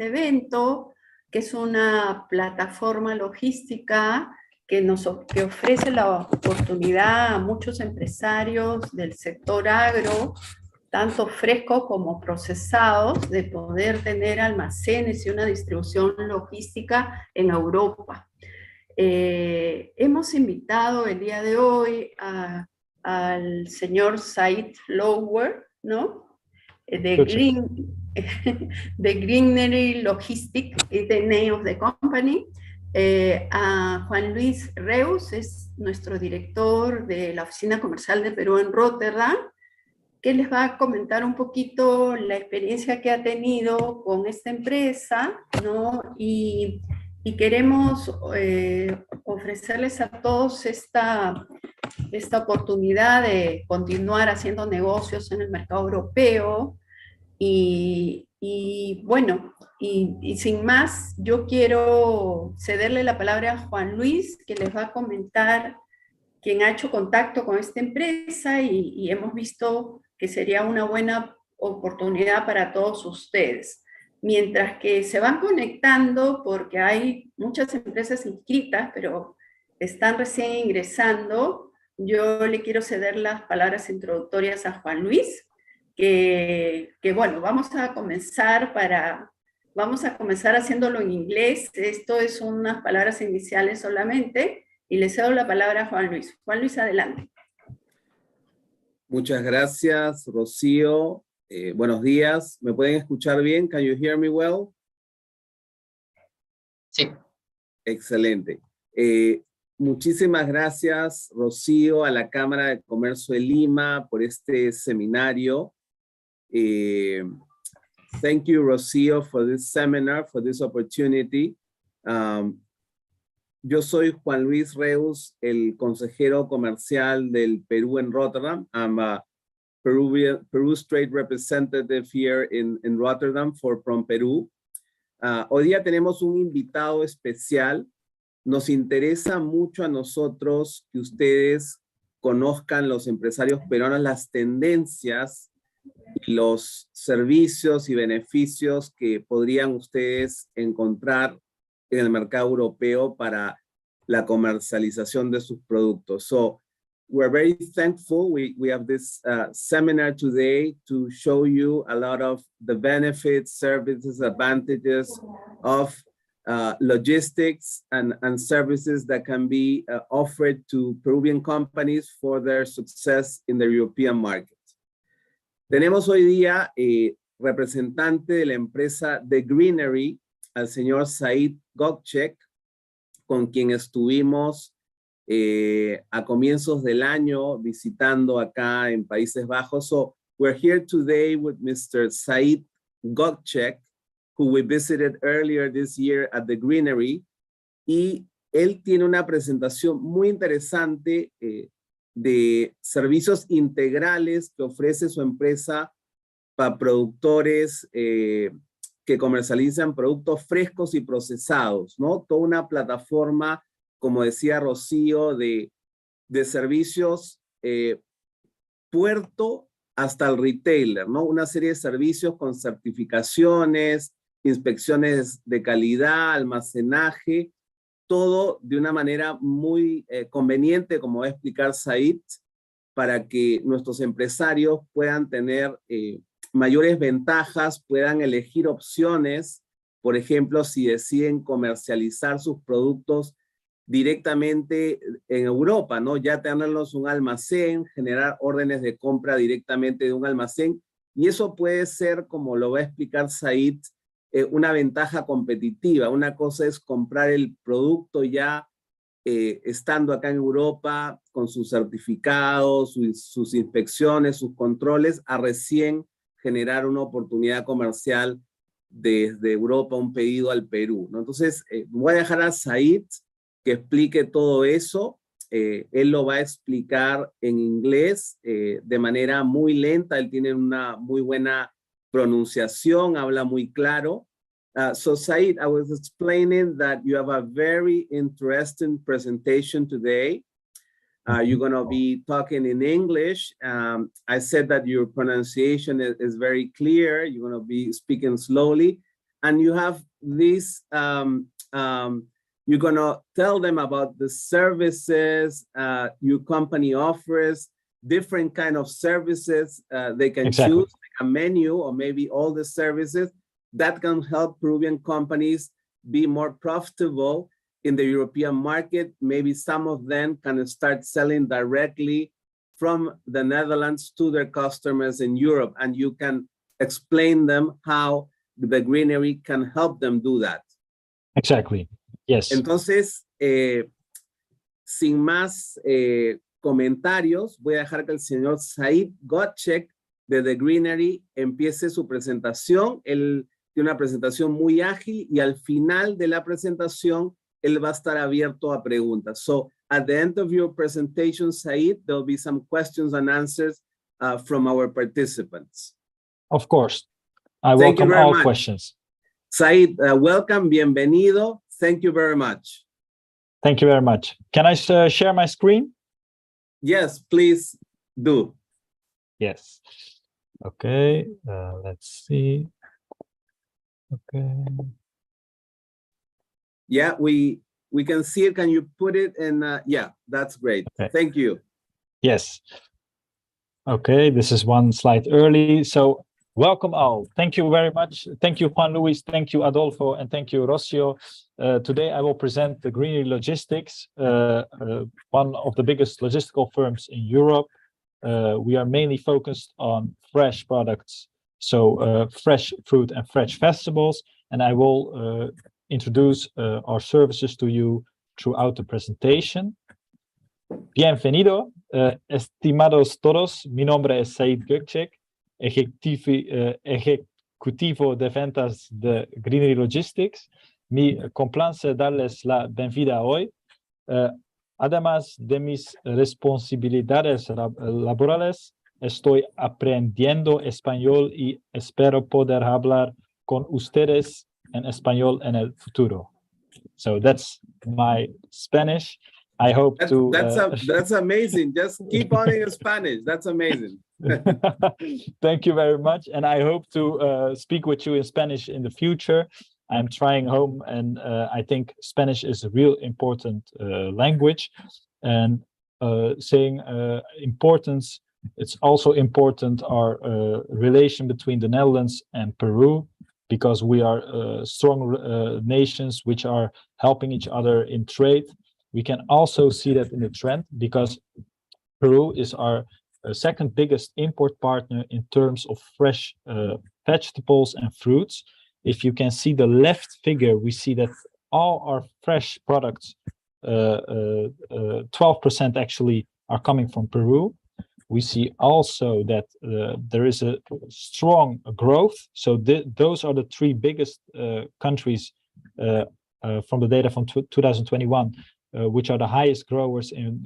este evento, que es una plataforma logística que ofrece la oportunidad a muchos empresarios del sector agro, tanto frescos como procesados, de poder tener almacenes y una distribución logística en Europa. Hemos invitado el día de hoy al señor Said Lower, ¿no? De Greenery Logistic, is the name of the company. A Juan Luis Reus, es nuestro director de la Oficina Comercial de Perú en Rotterdam, que les va a comentar un poquito la experiencia que ha tenido con esta empresa, ¿no? Y queremos ofrecerles a todos esta oportunidad de continuar haciendo negocios en el mercado europeo. Y bueno, y sin más, yo quiero cederle la palabra a Juan Luis, que les va a comentar quien ha hecho contacto con esta empresa y hemos visto que sería una buena oportunidad para todos ustedes. Mientras que se van conectando, porque hay muchas empresas inscritas, pero están recién ingresando, yo le quiero ceder las palabras introductorias a Juan Luis, que bueno, vamos a comenzar haciéndolo en inglés. Esto es unas palabras iniciales solamente, y le cedo la palabra a Juan Luis. Juan Luis, adelante. Muchas gracias, Rocío. Buenos días. ¿Me pueden escuchar bien? Can you hear me well? Sí. Excelente. Muchísimas gracias, Rocío, a la Cámara de Comercio de Lima por este seminario. Thank you, Rocío, for this seminar, for this opportunity. Yo soy Juan Luis Reus, el consejero comercial del Perú en Rotterdam. I'm a Peru's trade representative here in Rotterdam from Perú. Hoy día tenemos un invitado especial. Nos interesa mucho a nosotros que ustedes conozcan, los empresarios peruanos, las tendencias y los servicios y beneficios que podrían ustedes encontrar en el mercado europeo para la comercialización de sus productos. So we're very thankful. We have this seminar today to show you a lot of the benefits, services, advantages of logistics and services that can be offered to Peruvian companies for their success in the European market. Tenemos hoy día representante de la empresa de Greenery, al señor Said Gökçek, con quien estuvimos a comienzos del año visitando acá en Países Bajos. So we're here today with Mr. Said Gökçek, who we visited earlier this year at the Greenery, y él tiene una presentación muy interesante de servicios integrales que ofrece su empresa para productores que comercializan productos frescos y procesados, ¿no? Toda una plataforma, como decía Rocío, de servicios puerto hasta el retailer, ¿no? Una serie de servicios con certificaciones, inspecciones de calidad, almacenaje, todo de una manera muy conveniente, como va a explicar Said, para que nuestros empresarios puedan tener mayores ventajas, puedan elegir opciones, por ejemplo, si deciden comercializar sus productos directamente en Europa, ¿no? Ya tenerlos un almacén, generar órdenes de compra directamente de un almacén, y eso puede ser, como lo va a explicar Said, una ventaja competitiva. Una cosa es comprar el producto ya estando acá en Europa con sus certificados, sus inspecciones, sus controles, a recién generar una oportunidad comercial desde Europa, un pedido al Perú, ¿no? Entonces, voy a dejar a Said que explique todo eso. Él lo va a explicar en inglés de manera muy lenta. Él tiene una muy buena pronunciación, habla muy claro. So Said, I was explaining that you have a very interesting presentation today. You're going to be talking in English. I said that your pronunciation is very clear. You're going to be speaking slowly. and you have this, you're gonna tell them about the services your company offers, different kind of services they can choose, like a menu or maybe all the services that can help Peruvian companies be more profitable in the European market. Maybe some of them can start selling directly from the Netherlands to their customers in Europe, and you can explain them how the Greenery can help them do that. Exactly. Yes. Entonces, sin más comentarios, voy a dejar que el señor Said Gottschalk de The Greenery empiece su presentación. Él tiene una presentación muy ágil y al final de la presentación él va a estar abierto a preguntas. So, at the end of your presentation, Said, there'll be some questions and answers from our participants. Of course. I welcome all questions. Said, welcome, bienvenido. Thank you very much. Thank you very much. Can I share my screen? Yes, please do. Yes. Okay, let's see. Okay. Yeah, we can see it. Can you put it in? Yeah, that's great. Okay. Thank you. Yes. Okay, this is one slide early. So welcome all. Thank you very much. Thank you, Juan Luis. Thank you, Adolfo. And thank you, Rocio. Today, I will present the Greenery Logistics, one of the biggest logistical firms in Europe. We are mainly focused on fresh products, so fresh fruit and fresh vegetables. And I will introduce our services to you throughout the presentation. Bienvenido, estimados todos. Mi nombre es Said Gökçek, ejecutivo de ventas de Greenery Logistics. Me complace darles la bienvenida hoy. Además de mis responsabilidades laborales, estoy aprendiendo español y espero poder hablar con ustedes en español en el futuro. So that's my Spanish. I hope that's amazing. Just keep on in Spanish. That's amazing. Thank you very much. And I hope to speak with you in Spanish in the future. I'm trying home, and I think Spanish is a real important language. And saying importance, it's also important our relation between the Netherlands and Peru, because we are strong nations which are helping each other in trade. We can also see that in the trend, because Peru is our second biggest import partner in terms of fresh vegetables and fruits. If you can see the left figure, we see that all our fresh products, 12% actually are coming from Peru. We see also that there is a strong growth. So those are the three biggest countries from the data from 2021, which are the highest growers in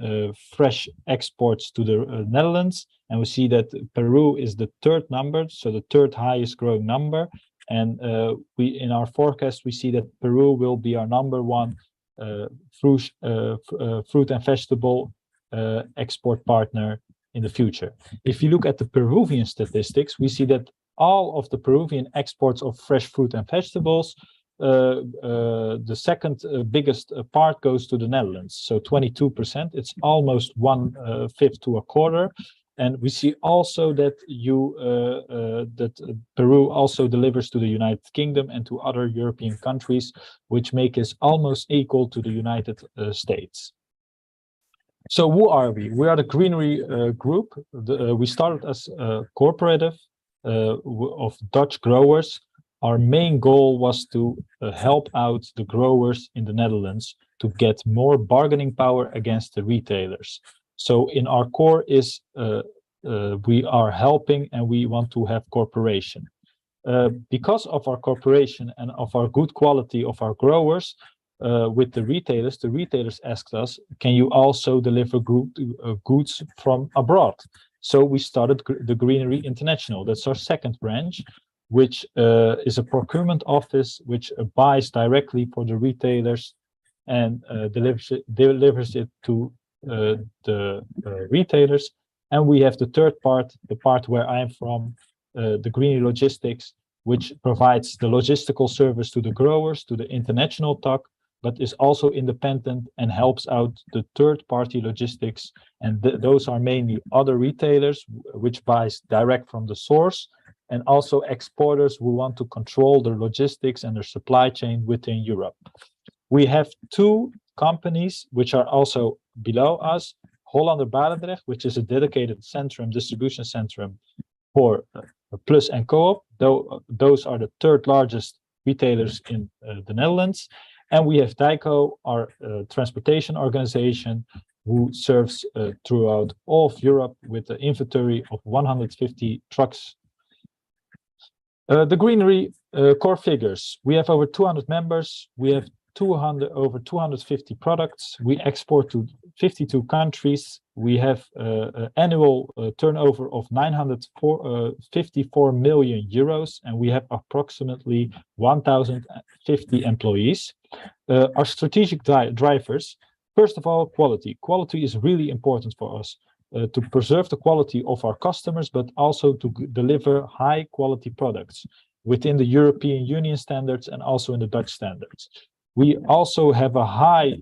fresh exports to the Netherlands. And we see that Peru is the third number, so the third highest growing number. And we, in our forecast, we see that Peru will be our number one fruit and vegetable export partner in the future. If you look at the Peruvian statistics, we see that all of the Peruvian exports of fresh fruit and vegetables, the second biggest part goes to the Netherlands, so 22%. It's almost 1/5 to a quarter. And we see also that Peru also delivers to the United Kingdom and to other European countries, which make us almost equal to the United States. So who are we? We are the Greenery Group. We started as a cooperative of Dutch growers. Our main goal was to help out the growers in the Netherlands to get more bargaining power against the retailers. So in our core is we are helping and we want to have cooperation. Because of our cooperation and of our good quality of our growers with the retailers asked us, can you also deliver goods from abroad? So we started the Greenery International. That's our second branch, which is a procurement office which buys directly for the retailers and delivers it to the retailers. And we have the third part, the part where I am from, the Greenery Logistics, which provides the logistical service to the growers, to the international stock, but is also independent and helps out the third-party logistics. And those are mainly other retailers, which buys direct from the source, and also exporters who want to control their logistics and their supply chain within Europe. We have two companies which are also below us, Hollander Barendrecht, which is a dedicated centrum, distribution centrum for Plus and Co-op. Those are the third largest retailers in the Netherlands. And we have Dijko, our transportation organization, who serves throughout all of Europe with an inventory of 150 trucks. The Greenery core figures. We have over 200 members. We have over 250 products. We export to 52 countries. We have an annual turnover of 954 million euros, and we have approximately 1,050 employees. Our strategic drivers, first of all, quality. Quality is really important for us to preserve the quality of our customers, but also to deliver high quality products within the European Union standards and also in the Dutch standards. We also have a high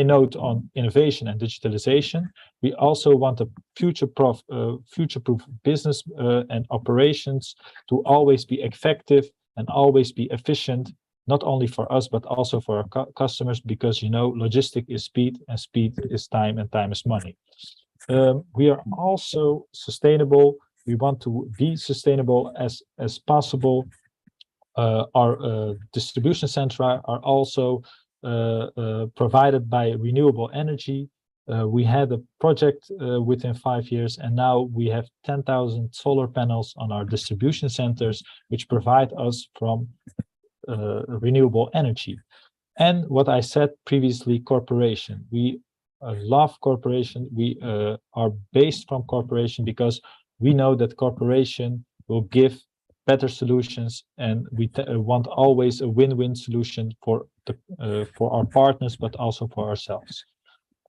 note on innovation and digitalization. We also want a future-proof business and operations to always be effective and always be efficient, not only for us, but also for our customers, because, you know, logistic is speed and speed is time and time is money. We are also sustainable. We want to be sustainable as possible. Our distribution centra are also provided by renewable energy. We had a project within 5 years, and now we have 10,000 solar panels on our distribution centers, which provide us from renewable energy. And what I said previously, cooperation. We love cooperation. We are based from cooperation because we know that cooperation will give better solutions, and we want always a win-win solution for our partners, but also for ourselves.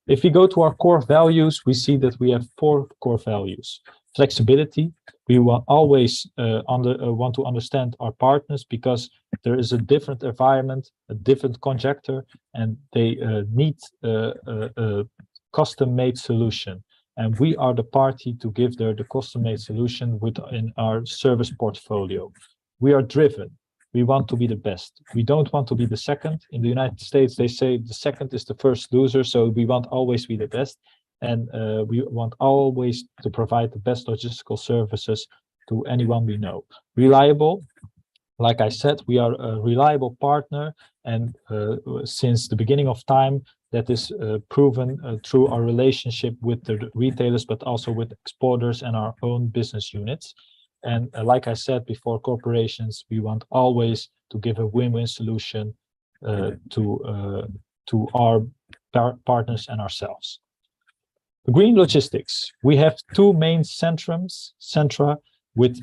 If we go to our core values, we see that we have 4 core values. Flexibility. We will always want to understand our partners because there is a different environment, a different conjecture, and they need a custom-made solution. And we are the party to give the custom-made solution within our service portfolio. We are driven. We want to be the best. We don't want to be the second. In the United States, they say the second is the first loser. So we want always be the best. And we want always to provide the best logistical services to anyone we know. Reliable. Like I said, we are a reliable partner. And since the beginning of time, that is proven through our relationship with the retailers, but also with exporters and our own business units. And like I said before, corporations, we want always to give a win-win solution to our partners and ourselves. Green logistics. We have 2 main centra with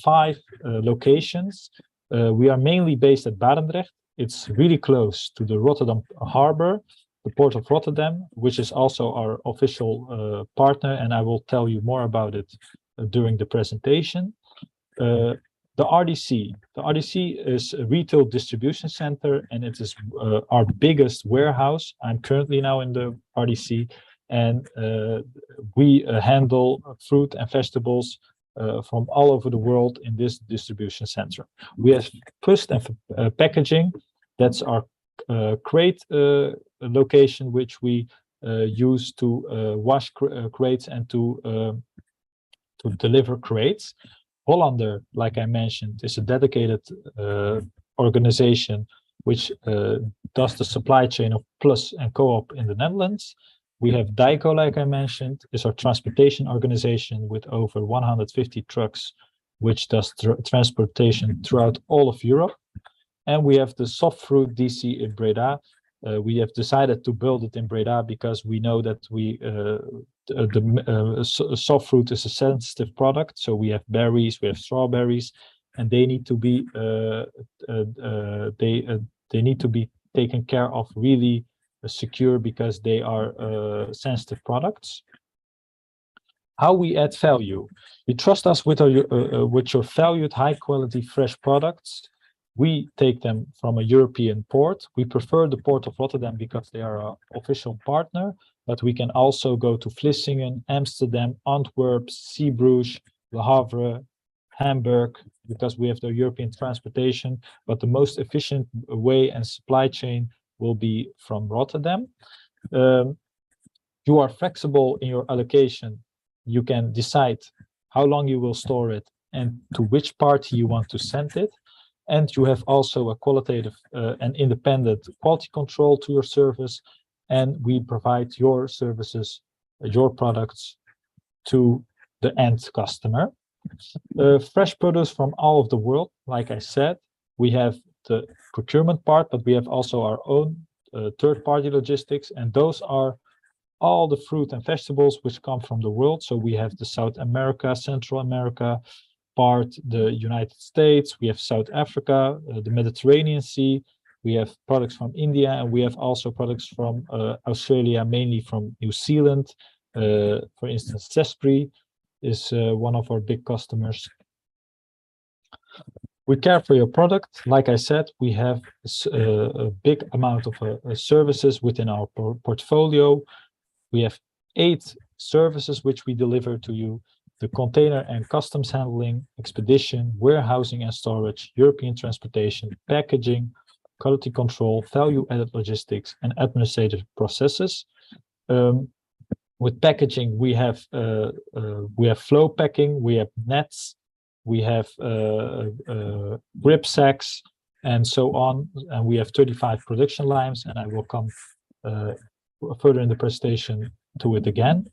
5 locations. We are mainly based at Barendrecht. It's really close to the Rotterdam harbor, the port of Rotterdam, which is also our official partner, and I will tell you more about it during the presentation. The RDC. The RDC is a retail distribution center, and it is our biggest warehouse. I'm currently now in the RDC, and we handle fruit and vegetables from all over the world in this distribution center. We have post and packaging. That's our crate location, which we use to wash crates and to deliver crates. Hollander, like I mentioned, is a dedicated organization which does the supply chain of Plus and Co-op in the Netherlands. We have Dijko, like I mentioned, is our transportation organization with over 150 trucks, which does transportation throughout all of Europe. And we have the soft fruit DC in Breda. We have decided to build it in Breda because we know that soft fruit is a sensitive product. So we have berries, we have strawberries, and they need to be they need to be taken care of really secure because they are sensitive products. How we add value. You trust us with your valued high-quality fresh products. We take them from a European port. We prefer the port of Rotterdam because they are our official partner, but we can also go to Vlissingen, Amsterdam, Antwerp, Zeebrugge, Le Havre, Hamburg, because we have the European transportation, but the most efficient way and supply chain will be from Rotterdam. You are flexible in your allocation. You can decide how long you will store it and to which party you want to send it. And you have also a qualitative and independent quality control to your service. And we provide your services, your products to the end customer. Fresh produce from all of the world. Like I said, we have the procurement part, but we have also our own third-party logistics. And those are all the fruit and vegetables which come from the world. So we have the South America, Central America part, the United States, we have South Africa, the Mediterranean Sea, we have products from India, and we have also products from Australia, mainly from New Zealand. For instance, Zespri is one of our big customers. We care for your product. Like I said, we have a big amount of services within our portfolio. We have 8 services which we deliver to you: the container and customs handling, expedition, warehousing and storage, European transportation, packaging, quality control, value-added logistics, and administrative processes. With packaging, we have flow packing, we have nets, we have grip sacks, and so on. And we have 35 production lines, and I will come further in the presentation to it again.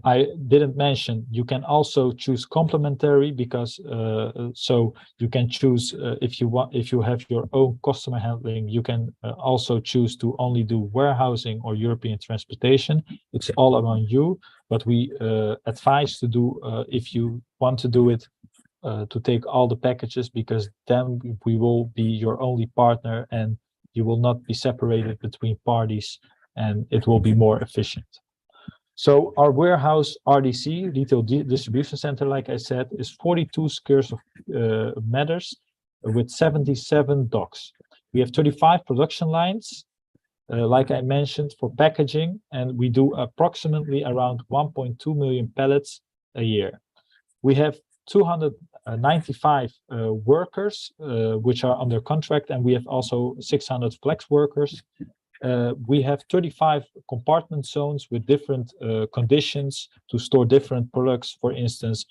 I didn't mention you can also choose complementary, because so you can choose if you have your own customer handling, you can also choose to only do warehousing or European transportation. It's all around you, but we advise to do if you want to do it, to take all the packages, because then we will be your only partner and you will not be separated between parties, and it will be more efficient. So our warehouse RDC, Retail Distribution Center, like I said, is 42 square meters with 77 docks. We have 35 production lines, like I mentioned, for packaging, and we do approximately around 1.2 million pallets a year. We have 295 workers which are under contract, and we have also 600 flex workers. We have 35 compartment zones with different conditions to store different products. For instance,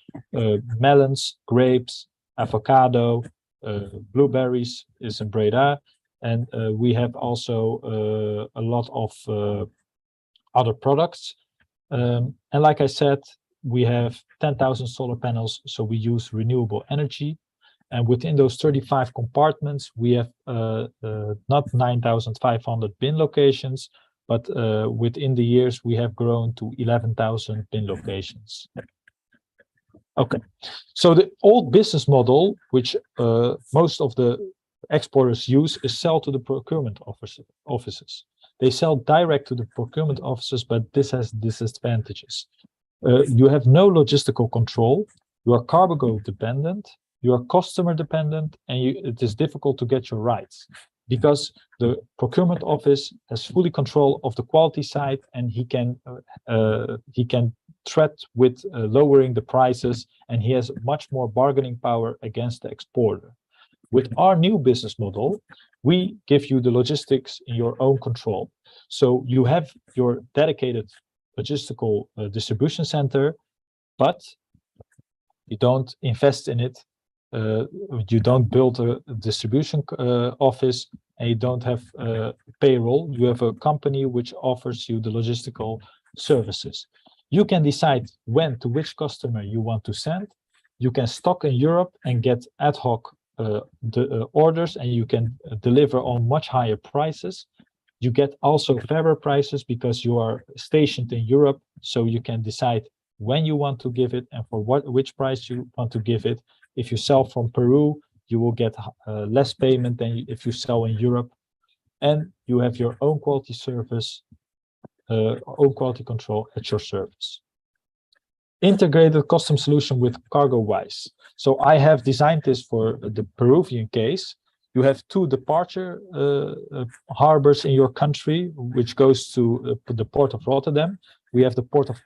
melons, grapes, avocado, blueberries is in Breda, and we have also a lot of other products. And like I said, we have 10,000 solar panels, so we use renewable energy. And within those 35 compartments, we have not 9,500 bin locations, but within the years, we have grown to 11,000 bin locations. Okay, so the old business model, which most of the exporters use, is sell to the procurement offices. They sell direct to the procurement offices, but this has disadvantages. You have no logistical control, you are cargo dependent, you are customer dependent, and it is difficult to get your rights, because the procurement office has fully control of the quality side, and he can threat with lowering the prices, and he has much more bargaining power against the exporter. With our new business model, we give you the logistics in your own control. So you have your dedicated logistical distribution center, but you don't invest in it. You don't build a distribution office, and you don't have payroll. You have a company which offers you the logistical services. You can decide when to which customer you want to send. You can stock in Europe and get ad hoc orders, and you can deliver on much higher prices. You get also fairer prices because you are stationed in Europe, so you can decide when you want to give it and for which price you want to give it. If you sell from Peru, you will get less payment than if you sell in Europe. And you have your own quality service own quality control at your service. Integrated custom solution with CargoWise. So I have designed this for the Peruvian case. You have two departure harbors in your country, which goes to the port of Rotterdam. We have the port of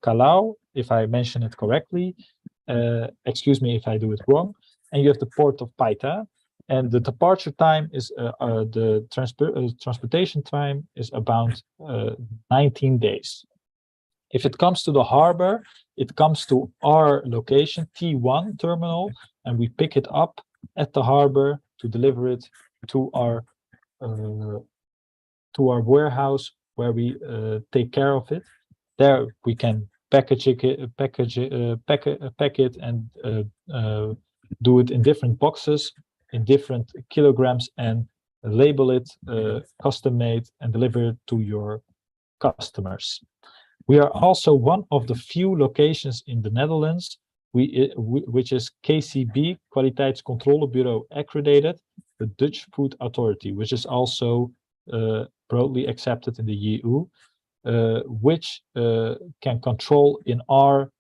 Callao, if I mention it correctly. Excuse me if I do it wrong. And you have the port of Paita. And the departure time is, the transportation time is about 19 days. If it comes to the harbor, it comes to our location, T1 terminal, and we pick it up at the harbor to deliver it to our warehouse where we take care of it. There we can package it and do it in different boxes, in different kilograms, and label it custom made and deliver it to your customers. We are also one of the few locations in the Netherlands which is KCB, Kwaliteitscontrolebureau accredited, the Dutch Food Authority, which is also broadly accepted in the EU, which can control in our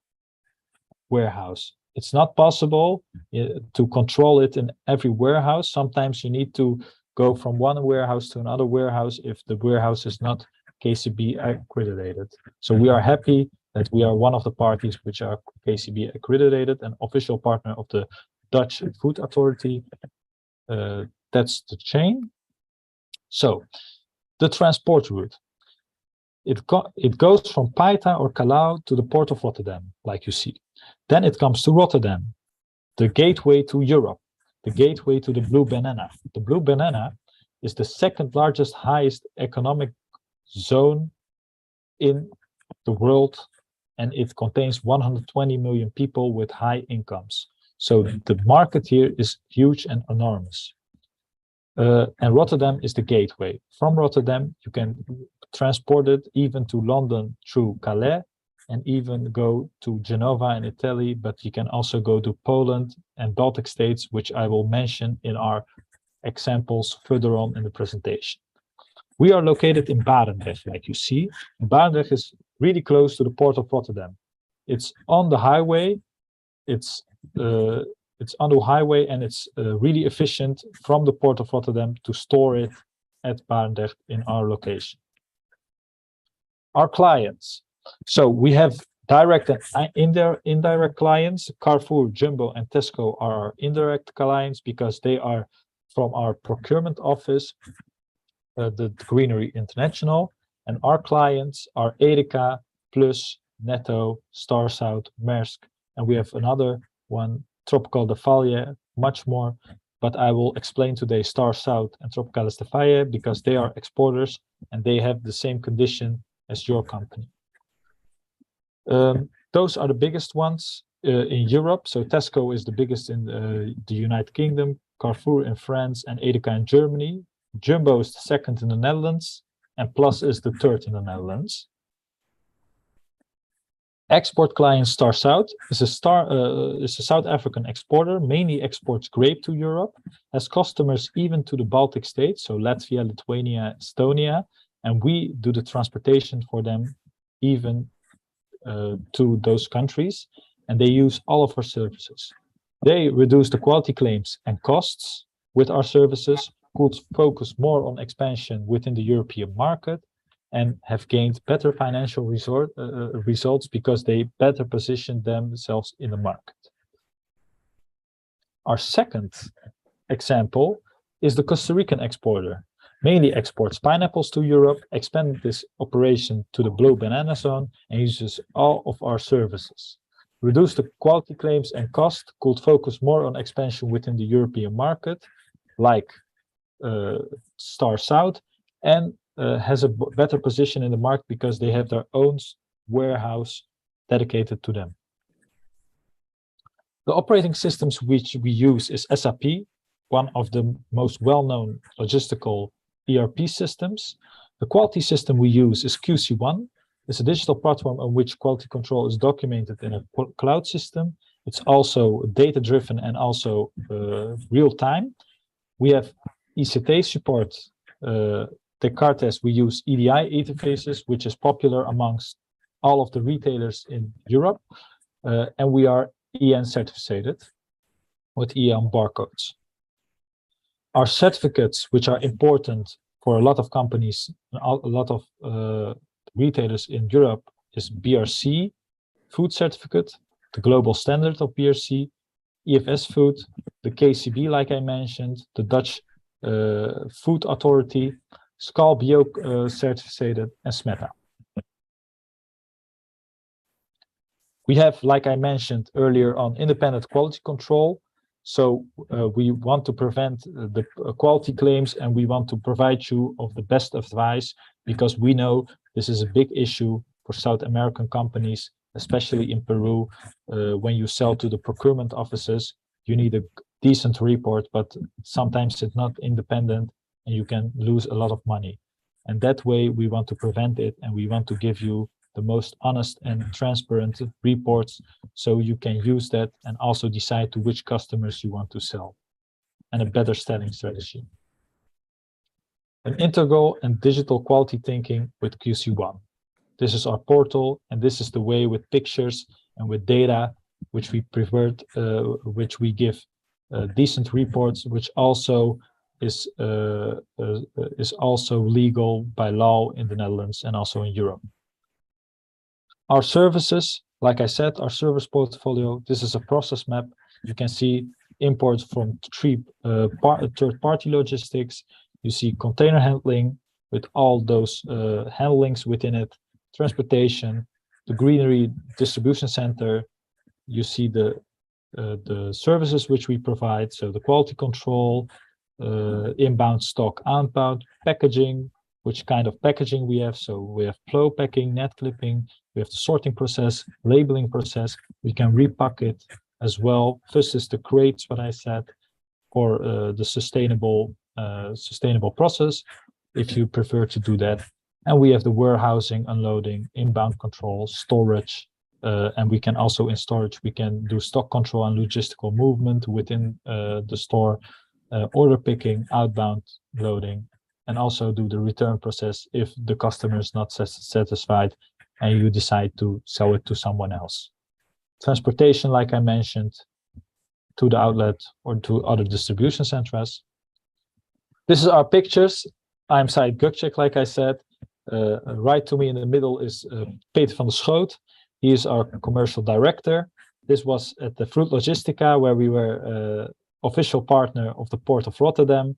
warehouse. It's not possible to control it in every warehouse. Sometimes you need to go from one warehouse to another warehouse if the warehouse is not KCB accredited. So we are happy that we are one of the parties which are KCB accredited, an official partner of the Dutch Food Authority. That's the chain. So the transport route. It goes from Paita or Callao to the port of Rotterdam, like you see. Then it comes to Rotterdam, the gateway to Europe, the gateway to the Blue Banana. The Blue Banana is the second largest, highest economic zone in the world, and it contains 120 million people with high incomes. So the market here is huge and enormous. And Rotterdam is the gateway. From Rotterdam, you can transport it even to London through Calais, and even go to Genova in Italy, but you can also go to Poland and Baltic states, which I will mention in our examples further on in the presentation. We are located in Barendrecht, like you see. Barendrecht is really close to the port of Rotterdam. It's on the highway. It's on the highway, and it's really efficient from the port of Rotterdam to store it at Barendrecht in our location. Our clients. So we have direct and indirect clients. Carrefour, Jumbo, and Tesco are our indirect clients because they are from our procurement office, the Greenery International, and our clients are Edeka, Plus, Netto, Star South, Maersk, and we have another one, Tropical de Valle, much more, but I will explain today Star South and Tropical de Valle because they are exporters and they have the same condition as your company. Those are the biggest ones in Europe. So Tesco is the biggest in the United Kingdom, Carrefour in France, and Edeka in Germany. Jumbo is the second in the Netherlands, and Plus is the third in the Netherlands. Export client Star South is a South African exporter, mainly exports grape to Europe, has customers even to the Baltic states, so Latvia, Lithuania, Estonia, and we do the transportation for them even to those countries, and they use all of our services. They reduce the quality claims and costs with our services, could focus more on expansion within the European market, and have gained better financial results because they better position themselves in the market. Our second example is the Costa Rican exporter. Mainly exports pineapples to Europe, expanded this operation to the Blue Banana Zone, and uses all of our services. Reduce the quality claims and cost, could focus more on expansion within the European market, like Star South, and has a better position in the market because they have their own warehouse dedicated to them. The operating systems which we use is SAP, one of the most well-known logistical ERP systems. The quality system we use is QC1. It's a digital platform on which quality control is documented in a cloud system. It's also data-driven and also real-time. We have ICT support Descartes, we use EDI interfaces, which is popular amongst all of the retailers in Europe, and we are EN certificated with EN barcodes. Our certificates, which are important for a lot of companies, a lot of retailers in Europe, is BRC food certificate, the global standard of BRC, EFS food, the KCB, like I mentioned, the Dutch food authority, Skal Bio certificated, and SMETA. We have, like I mentioned earlier, on independent quality control. So we want to prevent the quality claims, and we want to provide you of the best advice, because we know this is a big issue for South American companies, especially in Peru. When you sell to the procurement offices, you need a decent report, but sometimes it's not independent and you can lose a lot of money. And that way we want to prevent it, and we want to give you the most honest and transparent reports, so you can use that and also decide to which customers you want to sell, and a better selling strategy. An integral and digital quality thinking with QC1. This is our portal, and this is the way with pictures and with data, which we preferred, which we give decent reports, which also is also legal by law in the Netherlands and also in Europe. Our services, like I said, our service portfolio, this is a process map. You can see imports from third-party logistics. You see container handling with all those handlings within it, transportation, the Greenery distribution center. You see the services which we provide, so the quality control, inbound stock, outbound packaging, which kind of packaging we have. So we have flow packing, net clipping, we have the sorting process, labeling process. We can repack it as well. First is the crates, what I said, for the sustainable process, if you prefer to do that. And we have the warehousing, unloading, inbound control, storage, and we can also in storage, we can do stock control and logistical movement within the store, order picking, outbound loading, and also do the return process if the customer is not satisfied and you decide to sell it to someone else. Transportation, like I mentioned, to the outlet or to other distribution centers. This is our pictures. I'm Said Gökçek, like I said. Right to me in the middle is Peter van der Schoot. He is our commercial director. This was at the Fruit Logistica, where we were official partner of the Port of Rotterdam.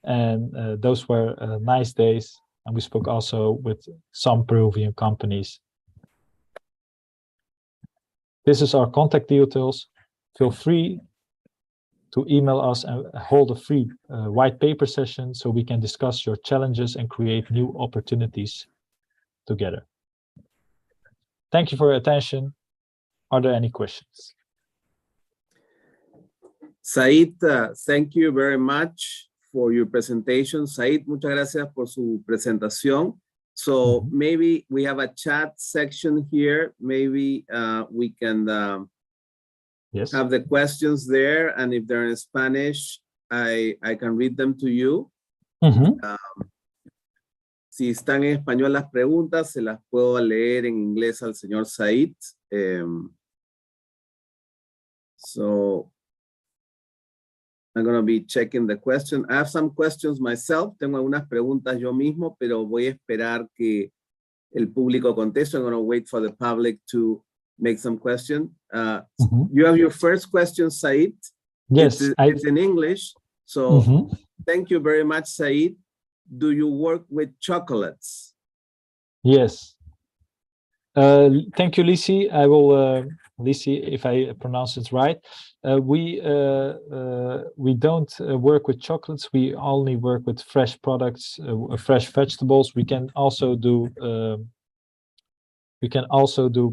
And those were nice days. And we spoke also with some Peruvian companies. This is our contact details. Feel free to email us and hold a free white paper session so we can discuss your challenges and create new opportunities together. Thank you for your attention. Are there any questions? Said, thank you very much for your presentation. Said, muchas gracias por su presentación. So maybe we have a chat section here. Maybe we can have the questions there, and if they're in Spanish, I can read them to you. Si están en español las preguntas, se las puedo leer en inglés al señor Said. So I'm going to be checking the question. I have some questions myself. Tengo algunas preguntas yo mismo, pero voy a esperar que el público conteste. I'm going to wait for the public to make some questions. You have your first question, Said. Yes. It's in English. So thank you very much, Said. Do you work with chocolates? Yes. Thank you, Lisi. I will, Lisi, if I pronounce it right. We don't work with chocolates. We only work with fresh products, fresh vegetables. We can also do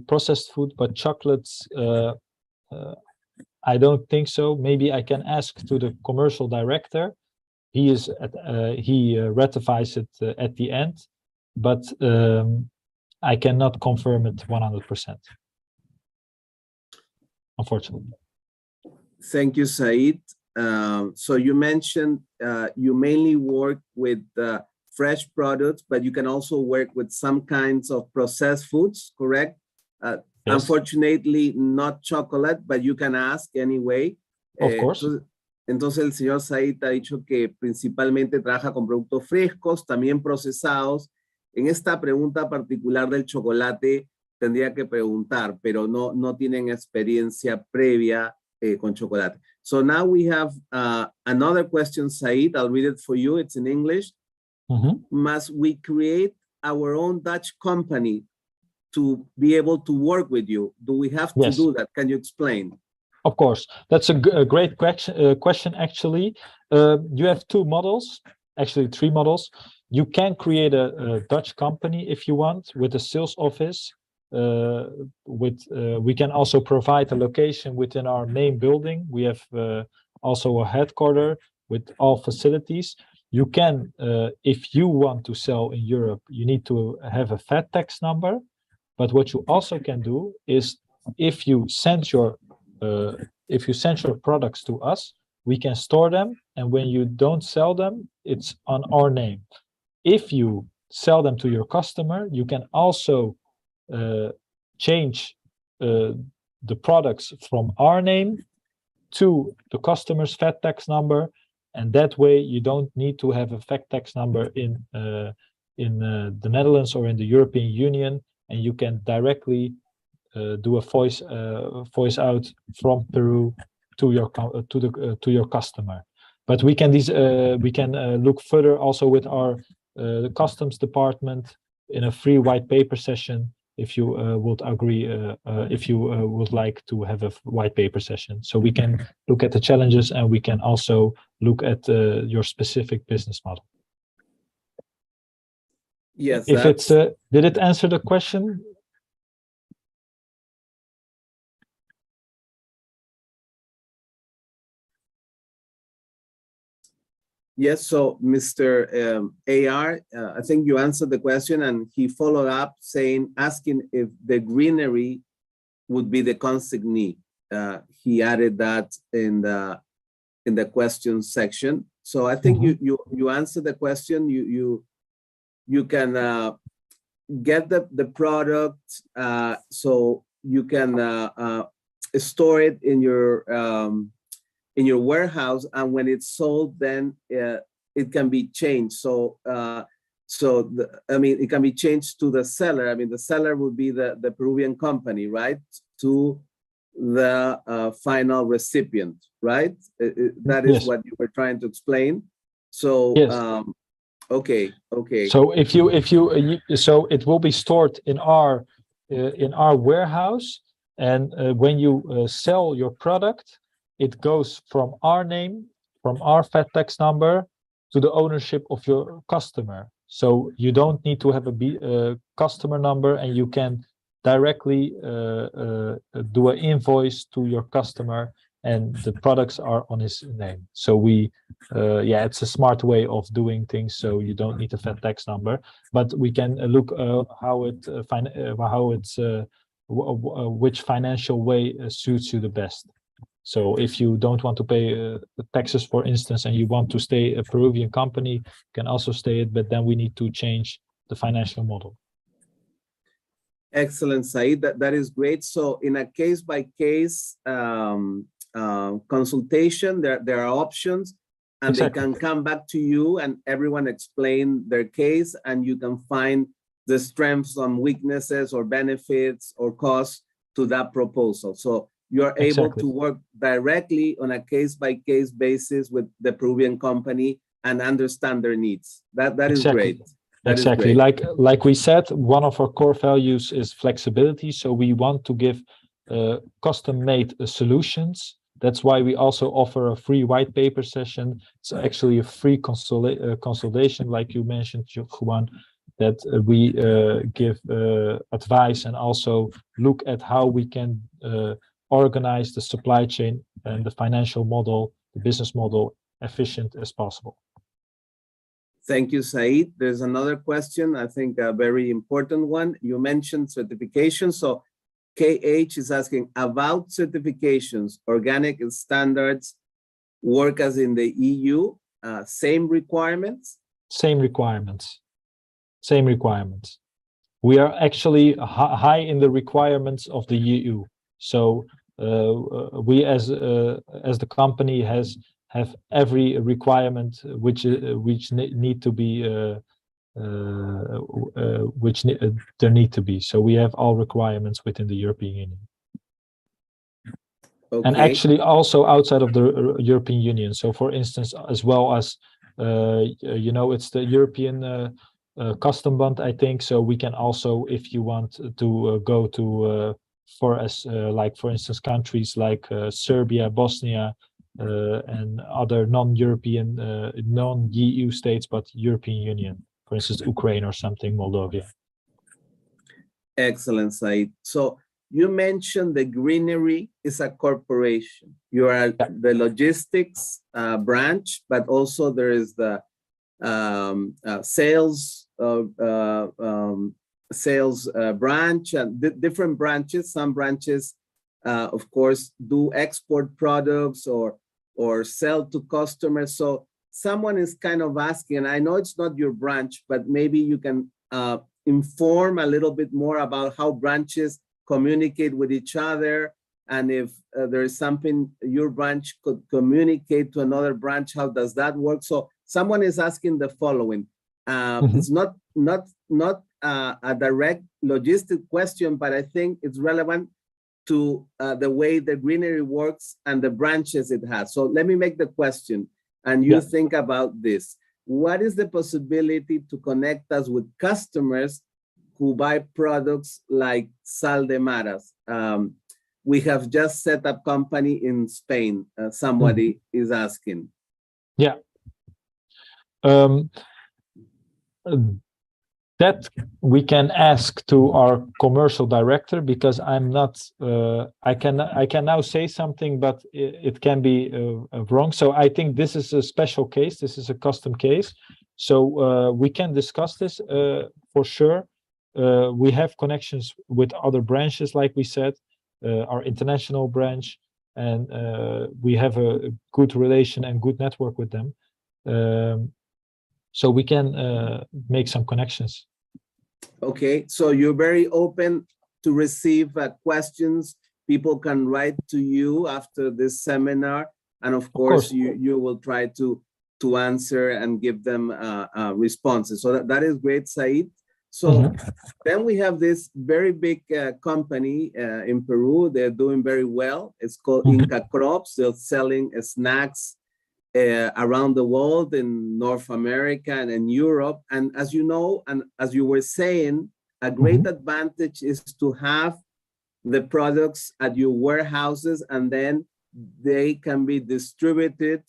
processed food, but chocolates, I don't think so. Maybe I can ask to the commercial director. He ratifies it at the end, but I cannot confirm it 100%. Unfortunately. Thank you, Said. So you mentioned you mainly work with fresh products, but you can also work with some kinds of processed foods, correct? Yes. Unfortunately, not chocolate, but you can ask anyway. Of course. Entonces el señor Said ha dicho que principalmente trabaja con productos frescos, también procesados. En esta pregunta particular del chocolate tendría que preguntar, pero no tienen experiencia previa con chocolate. So now we have another question, Said. I'll read it for you. It's in English. Must we create our own Dutch company to be able to work with you? Do we have to do that? Can you explain? Of course, that's a great question, actually. You have two models, actually three models. You can create a Dutch company if you want with a sales office. We can also provide a location within our main building. We have also a headquarters with all facilities. You can, if you want to sell in Europe, you need to have a VAT tax number. But what you also can do is if you send your products to us, we can store them, and when you don't sell them, it's on our name. If you sell them to your customer, you can also change the products from our name to the customer's VAT tax number, and that way you don't need to have a VAT tax number in the Netherlands or in the European Union, and you can directly do a voice out from Peru to your customer. But we can look further also with our the customs department in a free white paper session if you would agree, if you would like to have a white paper session. So we can look at the challenges, and we can also look at your specific business model. Yes. If it's did it answer the question? Yes, so Mr. AR, I think you answered the question, and he followed up asking if the Greenery would be the consignee. He added that in the question section. So I think you answered the question. You can get the product, so you can store it in your warehouse, and when it's sold, then it can be changed. So it can be changed to the seller. I mean, the seller would be the Peruvian company, right? To the final recipient, right? That is what you were trying to explain. So yes. Okay. So so it will be stored in our warehouse, and when you sell your product, it goes from our name, from our VAT tax number, to the ownership of your customer. So you don't need to have a customer number, and you can directly do an invoice to your customer, and the products are on his name. So it's a smart way of doing things. So you don't need a VAT tax number, but we can look which financial way suits you the best. So if you don't want to pay the taxes, for instance, and you want to stay a Peruvian company, you can also stay it, but then we need to change the financial model. Excellent, Said. That is great. So in a case-by-case consultation, there are options, and they can come back to you, and everyone explain their case, and you can find the strengths and weaknesses or benefits or costs to that proposal. So you are able to work directly on a case-by-case basis with the Peruvian company and understand their needs. That is great. Exactly. Like we said, one of our core values is flexibility. So we want to give custom-made solutions. That's why we also offer a free white paper session. It's actually a free consultation, like you mentioned, Juan, that we give advice and also look at how we can organize the supply chain and the financial model, the business model, efficient as possible. Thank you, Said. There's another question, I think a very important one. You mentioned certification. So KH is asking about certifications, organic standards, work as in the EU, same requirements. Same requirements. Same requirements. We are actually high in the requirements of the EU. So we as the company have every requirement which need to be there need to be. So we have all requirements within the European Union. Okay. And actually also outside of the European Union. So for instance, as well as you know, it's the European custom bond, I think. So we can also, if you want to go to like for instance countries like Serbia, Bosnia, and other non-European, non-EU states, but European Union, for instance Ukraine or something, Moldova. Excellent, Said. So you mentioned the Greenery is a corporation. You are the logistics branch, but also there is the sales branch and different branches. Some branches, of course, do export products or sell to customers. So someone is kind of asking, and I know it's not your branch, but maybe you can inform a little bit more about how branches communicate with each other, and if there is something your branch could communicate to another branch, how does that work? So someone is asking the following. It's not a direct logistic question, but I think it's relevant to the way the Greenery works and the branches it has. So let me make the question, and you think about this. What is the possibility to connect us with customers who buy products like sal de maras? We have just set up company in Spain. Somebody is asking. Yeah. That we can ask to our commercial director, because I'm not. I can now say something, but it can be wrong. So I think this is a special case. This is a custom case. So we can discuss this for sure. We have connections with other branches, like we said, our international branch, and we have a good relation and good network with them. So we can make some connections. Okay, so you're very open to receive questions. People can write to you after this seminar, and of course. You will try to answer and give them responses. So that is great, Said. So then we have this very big company in Peru. They're doing very well. It's called Inca Crops. They're selling snacks around the world, in North America and in Europe. And as you know, and as you were saying, a great advantage is to have the products at your warehouses, and then they can be distributed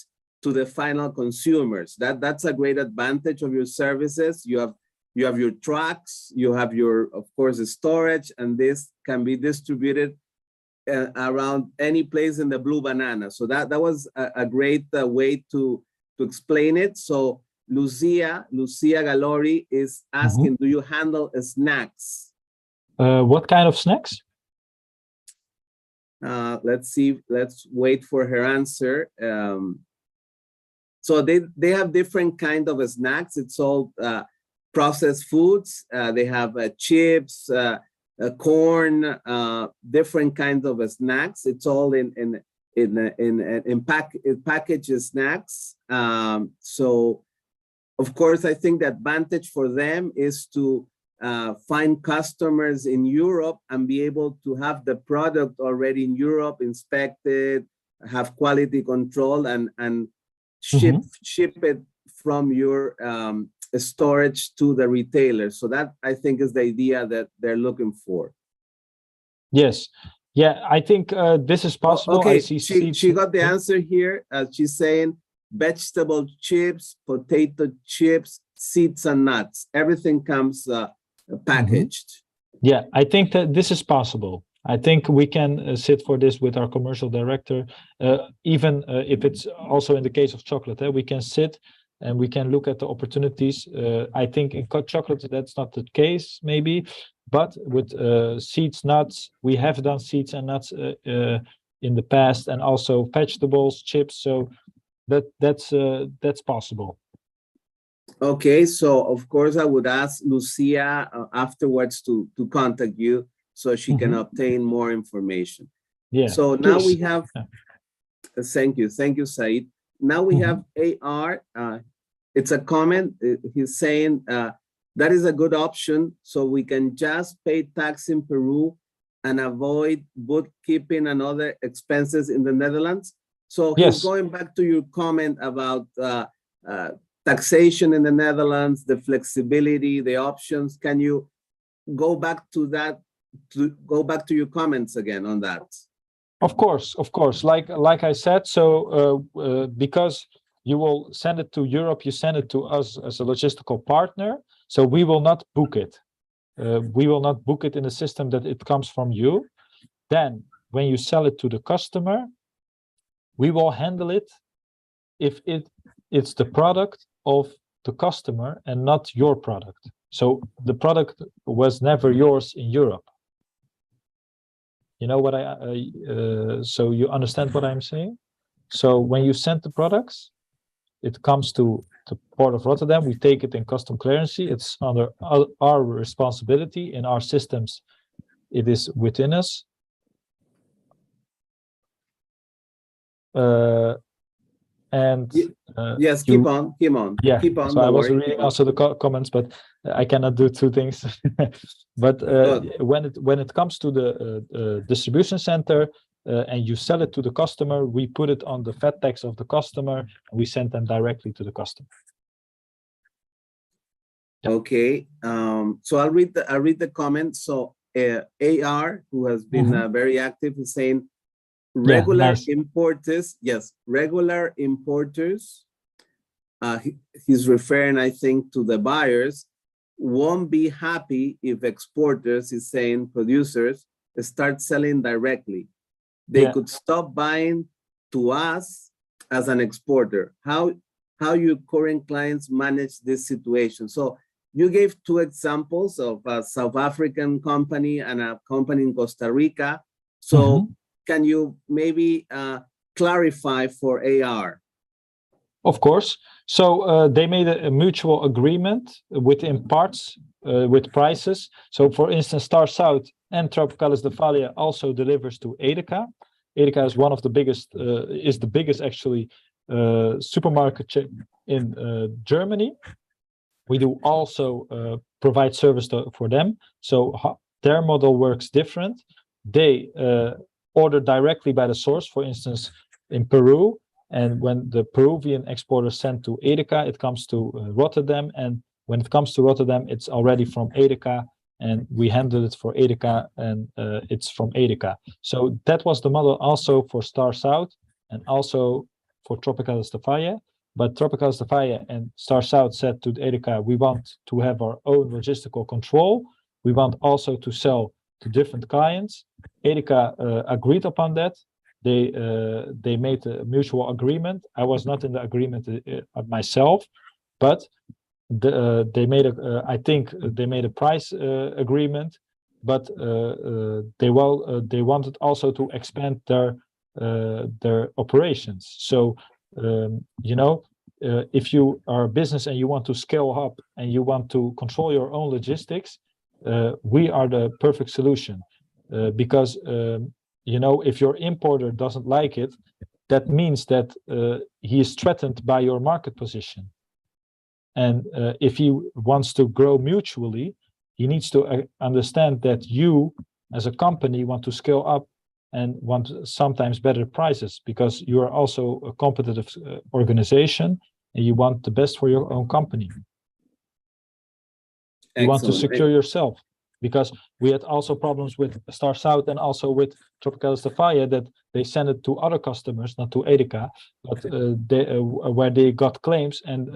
to the final consumers. That's a great advantage of your services. You have your trucks, you have your, of course, the storage, and this can be distributed around any place in the Blue Banana. So that was a great way to explain it. So Lucia Galori is asking, do you handle snacks? What kind of snacks? Let's see, let's wait for her answer. So they have different kind of snacks. It's all processed foods. They have chips, corn, different kinds of snacks. It's all in packaged snacks. So, of course, I think the advantage for them is to find customers in Europe and be able to have the product already in Europe, inspected, have quality control, and ship it from your storage to the retailer. So that, I think, is the idea that they're looking for. Yes. Yeah, I think this is possible. Okay, I see she got the answer here. She's saying vegetable chips, potato chips, seeds and nuts. Everything comes packaged. Yeah, I think that this is possible. I think we can sit for this with our commercial director. Even if it's also in the case of chocolate, we can sit and we can look at the opportunities. I think in chocolate, that's not the case, maybe. But with seeds, nuts, we have done seeds and nuts in the past, and also vegetables, chips. So that's possible. Okay, so of course I would ask Lucia afterwards to contact you so she can obtain more information. Yeah. So now we have, thank you, Said. Now we have AR. It's a comment. He's saying that is a good option, so we can just pay tax in Peru and avoid bookkeeping and other expenses in the Netherlands. So he's going back to your comment about taxation in the Netherlands, the flexibility, the options. Can you go back to that, go back to your comments again on that? Of course. Like I said, so because you will send it to Europe, you send it to us as a logistical partner. So we will not book it. We will not book it in the system that it comes from you. Then when you sell it to the customer, we will handle it if it's the product of the customer and not your product. So the product was never yours in Europe. You know what so you understand what I'm saying? So when you send the products, it comes to the port of Rotterdam. We take it in custom clearancy. It's under our responsibility in our systems. It is within us. Yes, keep on. Yeah, keep on. So I was reading also the comments, but I cannot do two things. But when it comes to the distribution center and you sell it to the customer, we put it on the VAT tax of the customer, and we send them directly to the customer. Yeah. Okay, so I'll read the comments. So AR, who has been very active, is saying regular importers, yes, regular importers, he's referring, I think, to the buyers, won't be happy if exporters, he's saying producers, start selling directly. They could stop buying to us as an exporter. How your current clients manage this situation? So you gave two examples of a South African company and a company in Costa Rica. So can you maybe clarify for AR? Of course. So they made a mutual agreement within parts with prices. So for instance, Star South and Tropicalis de Valle also delivers to Edeka. Edeka is one of the biggest, is the biggest actually supermarket chain in Germany. We do also provide service for them. So their model works different. They order directly by the source, for instance, in Peru. And when the Peruvian exporter sent to Edeka, it comes to Rotterdam. And when it comes to Rotterdam, it's already from Edeka, and we handle it for Edeka, and it's from Edeka. So that was the model also for Star South and also for Tropicalis de Valle. But Tropicalis de Valle and Star South said to Edeka, we want to have our own logistical control. We want also to sell to different clients. Edeka agreed upon that. They made a mutual agreement. I was not in the agreement myself, but they made I think they made a price agreement, but they wanted also to expand their operations. So you know, if you are a business and you want to scale up and you want to control your own logistics, we are the perfect solution because you know, if your importer doesn't like it, that means that he is threatened by your market position. And if he wants to grow mutually, he needs to understand that you as a company want to scale up and want sometimes better prices because you are also a competitive organization and you want the best for your own company. You want to secure yourself. Because we had also problems with Star South and also with Tropicalis de Valle that they sent it to other customers, not to Edeka, but where they got claims and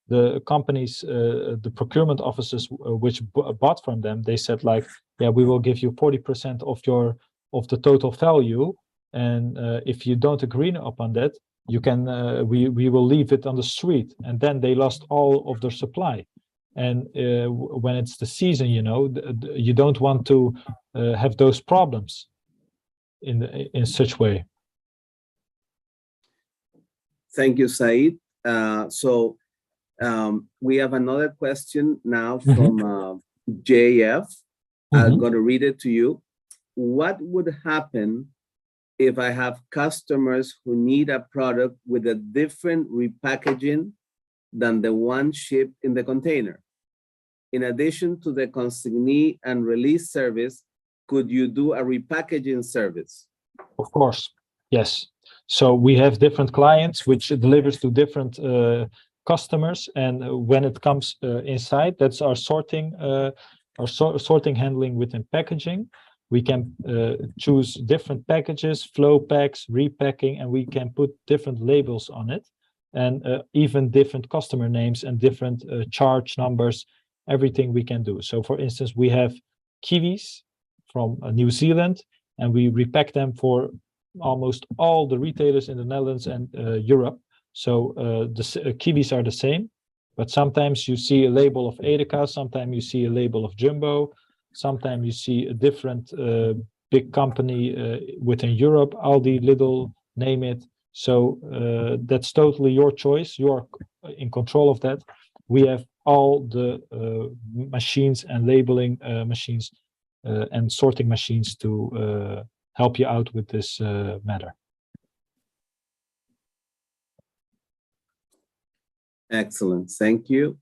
the companies, the procurement offices which bought from them, they said like, yeah, we will give you 40% of the total value, and if you don't agree upon that, you can we will leave it on the street, and then they lost all of their supply. And when it's the season, you know, you don't want to have those problems in such way. Thank you, Said. So We have another question now from JF. I'm going to read it to you. What would happen if I have customers who need a product with a different repackaging than the one shipped in the container? In addition to the consignee and release service, could you do a repackaging service? Of course, yes. So we have different clients which delivers to different customers, and when it comes inside, that's our sorting, handling within packaging. We can choose different packages, flow packs, repacking, and we can put different labels on it, and even different customer names and different charge numbers, everything we can do. So for instance, we have kiwis from New Zealand, and we repack them for almost all the retailers in the Netherlands and Europe. So the kiwis are the same, but sometimes you see a label of Edeka, sometimes you see a label of Jumbo, sometimes you see a different big company within Europe, Aldi, Lidl, name it. So that's totally your choice. You are in control of that. We have all the machines and labeling machines and sorting machines to help you out with this matter. Excellent, thank you.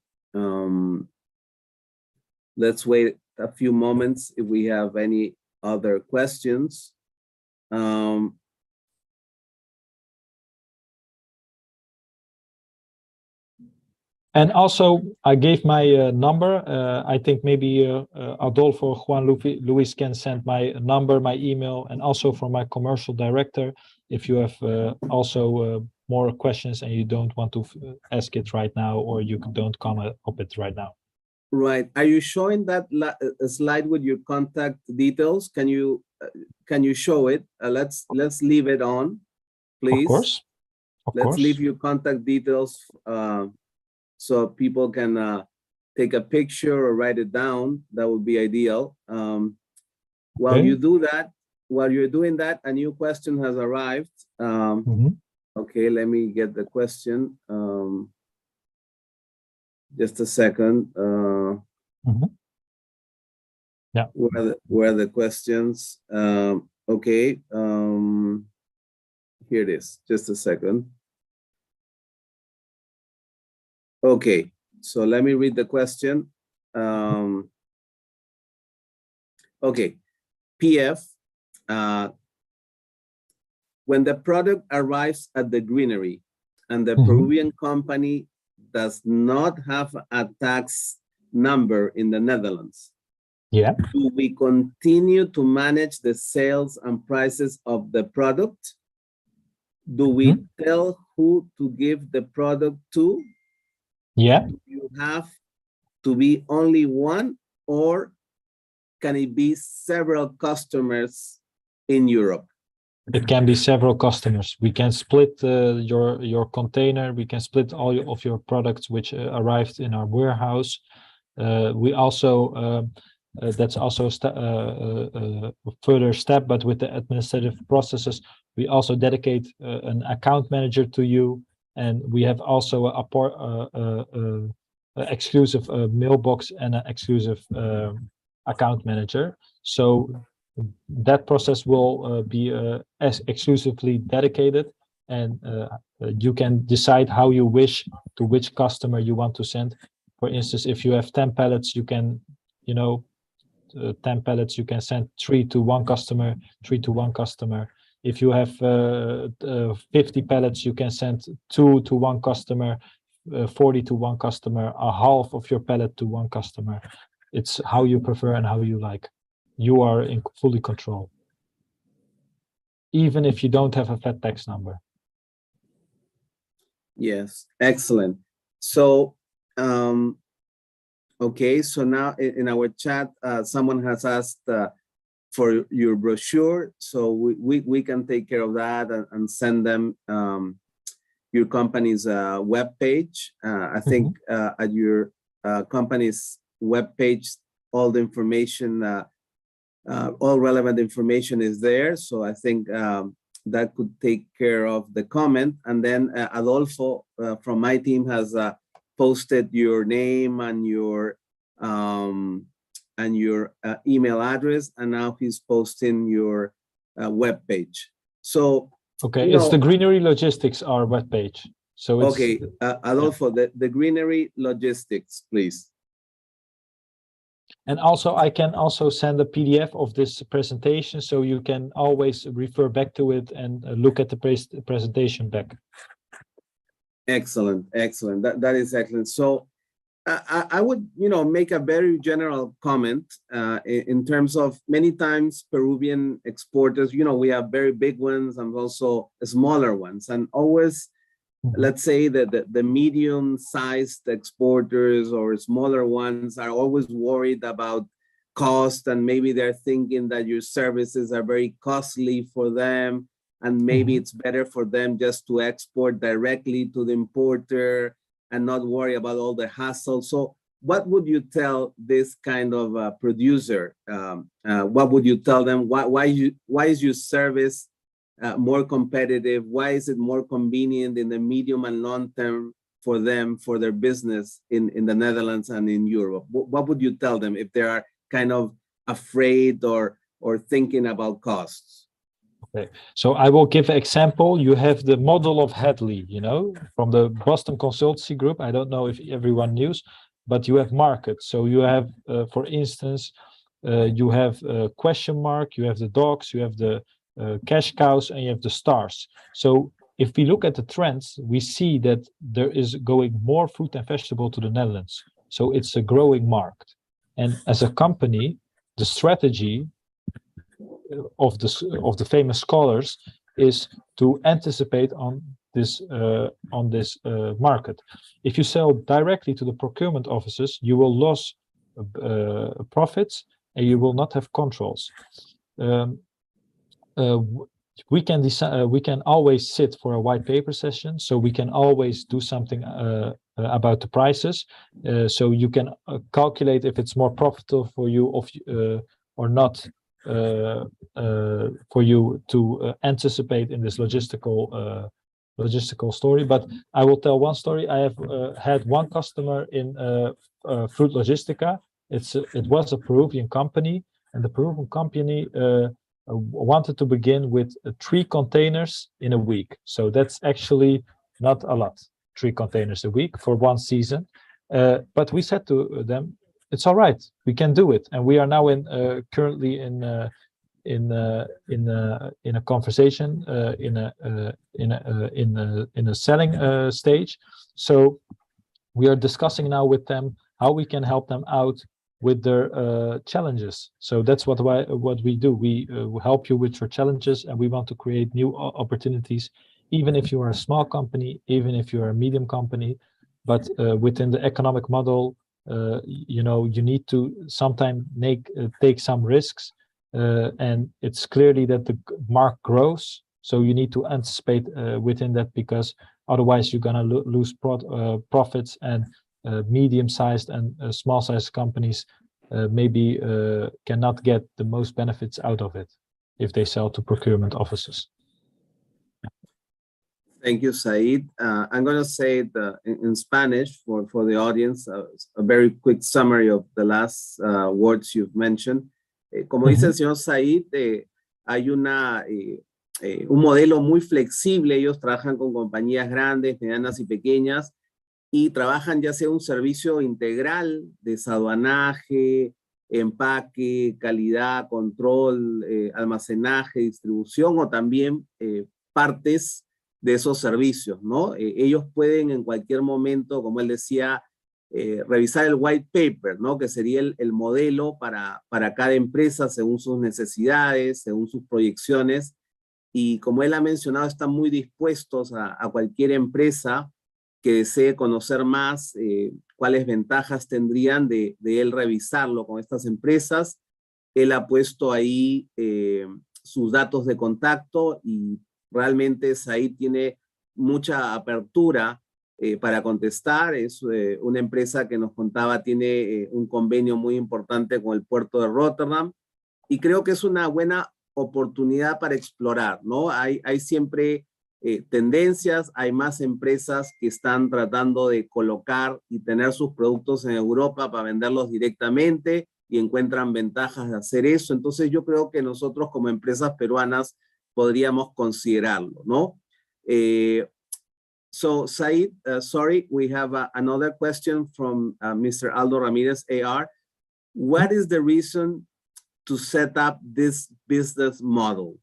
Let's wait a few moments if we have any other questions. And also, I gave my number. I think maybe Adolfo, Juan Luis can send my number, my email, and also for my commercial director, if you have also more questions and you don't want to ask it right now, or you don't come up it right now. Right. Are you showing that slide with your contact details? Can you show it? Let's leave it on, please. Of course. Let's leave your contact details so people can take a picture or write it down. That would be ideal. While you do that, while you're doing that, a new question has arrived. Okay, let me get the question. Just a second. Yeah. Where are the questions? Okay. Here it is. Just a second. Okay. So let me read the question. Okay. PF. When the product arrives at the Greenery and the Peruvian company does not have a tax number in the Netherlands, do we continue to manage the sales and prices of the product? Do we tell who to give the product to? Do you have to be only one, or can it be several customers in Europe? It can be several customers. We can split your container. We can split all of your products which arrived in our warehouse. We also that's also a further step, but with the administrative processes, we also dedicate an account manager to you, and we have also a exclusive mailbox and an exclusive account manager. So that process will be as exclusively dedicated, and you can decide how you wish to which customer you want to send. For instance, if you have 10 pallets, you can, 10 pallets, you can send 3 to one customer, 3 to one customer. If you have 50 pallets, you can send 2 to one customer, 40 to one customer, a half of your pallet to one customer. It's how you prefer and how you like. You are in fully control, even if you don't have a flat tax number. Yes, excellent. So, okay, so now in our chat, someone has asked for your brochure, so we can take care of that and send them your company's webpage. I think at your company's webpage, all the information, all relevant information is there. So I think that could take care of the comment. And then Adolfo from my team has posted your name and your email address, and now he's posting your web page. So okay, it's the Greenery Logistics, our web page. So it's, okay, Adolfo, the Greenery Logistics, please. and also I can also send a PDF of this presentation, so you can always refer back to it and look at the presentation back. Excellent, excellent. That is excellent. So I would, make a very general comment in terms of many times Peruvian exporters, we have very big ones and also smaller ones, and always, let's say that the medium-sized exporters or smaller ones are always worried about cost, and maybe they're thinking that your services are very costly for them, and maybe it's better for them just to export directly to the importer and not worry about all the hassle. So what would you tell this kind of producer? What would you tell them? Why is your service more competitive? Why is it more convenient in the medium and long term for them, for their business in the Netherlands and in Europe? What would you tell them if they are kind of afraid or thinking about costs? Okay, so I will give an example. You have the model of Hadley, from the Boston Consultancy Group. I don't know if everyone knows, but you have markets. So you have, for instance, you have a question mark, you have the dogs, you have the cash cows, and you have the stars. So if we look at the trends, we see that there is going more fruit and vegetable to the Netherlands. So it's a growing market. And as a company, the strategy of the famous scholars is to anticipate on this market. If you sell directly to the procurement offices, you will lose profits and you will not have controls. We can always sit for a white paper session, so we can always do something about the prices, so you can calculate if it's more profitable for you or not, for you to anticipate in this logistical story. But I will tell one story. I have had one customer in Fruit Logistica. It was a Peruvian company, and the Peruvian company wanted to begin with 3 containers in a week. So that's actually not a lot, 3 containers a week for one season. But we said to them, it's all right, we can do it, and we are now currently in a conversation in a selling stage. So we are discussing now with them how we can help them out with their challenges. So that's what we do. We help you with your challenges, and we want to create new opportunities, even if you are a small company, even if you are a medium company. But within the economic model, you need to sometimes take some risks, and it's clearly that the market grows. So you need to anticipate within that, because otherwise you're gonna lose profits, and medium-sized and small-sized companies maybe cannot get the most benefits out of it if they sell to procurement offices. Thank you, Said. I'm going to say it in Spanish for the audience, a very quick summary of the last words you've mentioned. Como dice el señor Said, hay un modelo muy flexible. Ellos trabajan con compañías grandes, medianas y pequeñas, y trabajan ya sea un servicio integral de aduanaje, empaque, calidad, control, almacenaje, distribución, o también partes de esos servicios, ¿no? Ellos pueden en cualquier momento, como él decía, revisar el white paper, ¿no? Que sería el modelo para cada empresa según sus necesidades, según sus proyecciones, y como él ha mencionado, están muy dispuestos a cualquier empresa que desee conocer más cuáles ventajas tendrían de él revisarlo con estas empresas. Él ha puesto ahí sus datos de contacto, y realmente Said tiene mucha apertura para contestar. Es una empresa que nos contaba, tiene un convenio muy importante con el puerto de Rotterdam, y creo que es una buena oportunidad para explorar, ¿no? Hay siempre tendencias, hay más empresas que están tratando de colocar y tener sus productos en Europa para venderlos directamente y encuentran ventajas de hacer eso. Entonces yo creo que nosotros como empresas peruanas podríamos considerarlo, ¿no? So Said, sorry, we have another question from Mr. Aldo Ramirez, AR. What is the reason to set up this business model?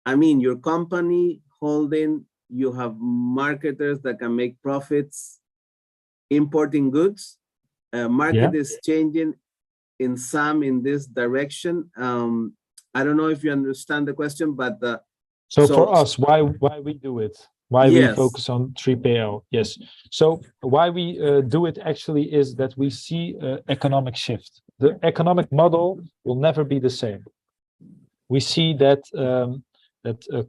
I mean, your company holding, you have marketers that can make profits importing goods. Market is changing in this direction. I don't know if you understand the question, but so for us, why we do it? Why we focus on 3PL? Yes. So why we do it actually is that we see economic shift. The economic model will never be the same. We see that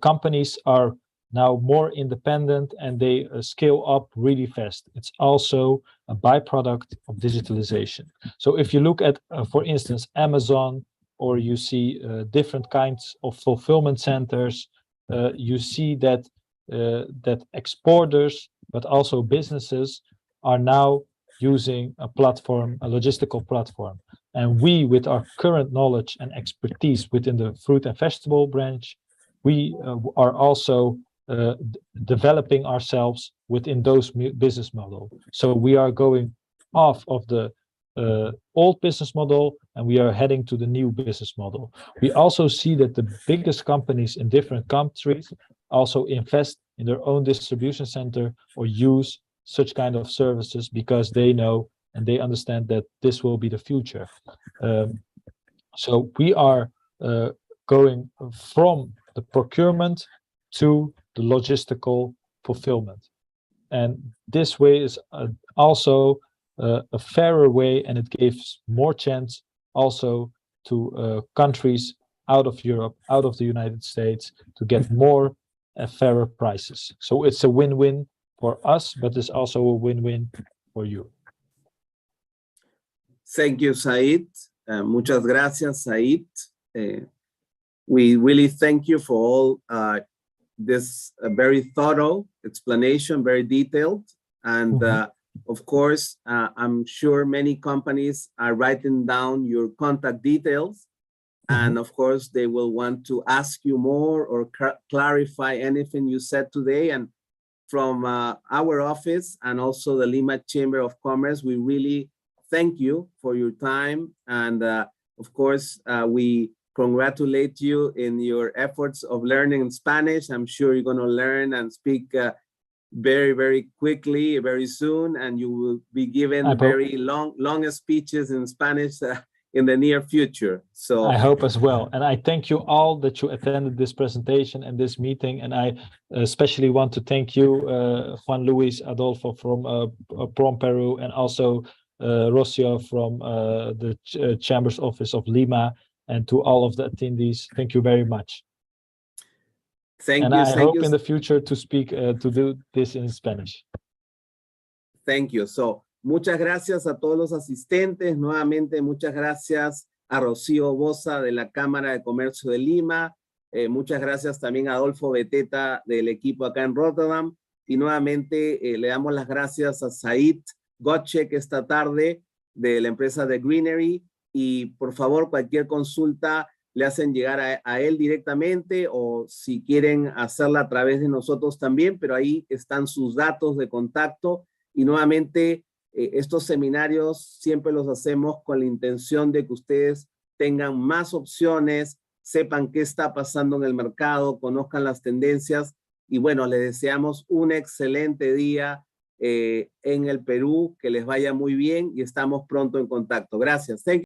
companies are now more independent and they scale up really fast. It's also a byproduct of digitalization. So if you look at, for instance, Amazon, or you see different kinds of fulfillment centers, you see that exporters, but also businesses are now using a platform, a logistical platform. And we, with our current knowledge and expertise within the fruit and vegetable branch, we are also developing ourselves within those business models. So we are going off of the old business model and we are heading to the new business model. We also see that the biggest companies in different countries also invest in their own distribution center or use such kind of services because they know and they understand that this will be the future. So we are going from the procurement to the logistical fulfillment. And this way is also a fairer way, and it gives more chance also to countries out of Europe, out of the United States, to get more fairer prices. So it's a win-win for us, but it's also a win-win for you. Thank you, Said. Muchas gracias, Said. We really thank you for all this very thorough explanation, very detailed. And of course, I'm sure many companies are writing down your contact details. And of course, they will want to ask you more or clarify anything you said today. And from our office and also the Lima Chamber of Commerce, we really thank you for your time. And of course, we congratulate you in your efforts of learning Spanish. I'm sure you're going to learn and speak very, very quickly, very soon, and you will be given very long speeches in Spanish in the near future. So I hope as well. And I thank you all that you attended this presentation and this meeting. And I especially want to thank you, Juan Luis Adolfo from Peru, and also Rocio from the Chamber's office of Lima, and to all of the attendees. Thank you very much. Thank you. I hope in the future to speak, to do this in Spanish. Thank you. So, muchas gracias a todos los asistentes. Nuevamente, muchas gracias a Rocío Boza de la Cámara de Comercio de Lima. Muchas gracias también a Adolfo Beteta del equipo acá en Rotterdam. Y nuevamente le damos las gracias a Said Gotchek esta tarde de la empresa de Greenery. Y por favor, cualquier consulta le hacen llegar a él directamente, o si quieren hacerla a través de nosotros también, pero ahí están sus datos de contacto. Y nuevamente, estos seminarios siempre los hacemos con la intención de que ustedes tengan más opciones, sepan qué está pasando en el mercado, conozcan las tendencias. Y bueno, les deseamos un excelente día en el Perú, que les vaya muy bien y estamos pronto en contacto. Gracias. Thank you.